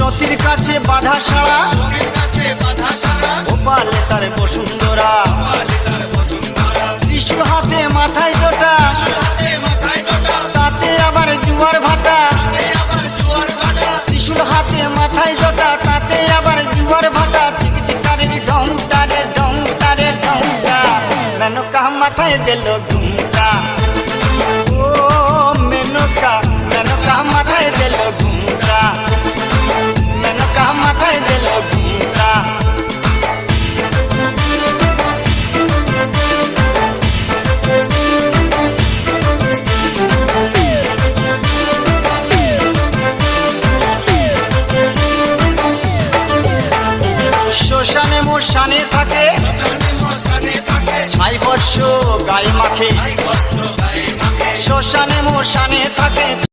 সতীর কাছে বাধা সারা গোপালে তার বসুন্ধরা ত্রিশূল হাতে মাথায় জোটা তাতে আবার জুয়ার ভাটা ত্রিশূল হাতে মাথায় জোটা তাতে আবার জুয়ার ভাটা টিকটিকারের ঢংটা রে ঢংটা রে ঢংটা মেনকা মাথায় দিল ঘুমটা ও মেনকা মেনকা মাথায় দিল ঘুমটা মেনকা মাথায় দিল ঘুমটা শ্মশানে মোশানে থাকে ছাই বর্ষ গায়ে মাখে শ্মশানে মোশানে থাকে।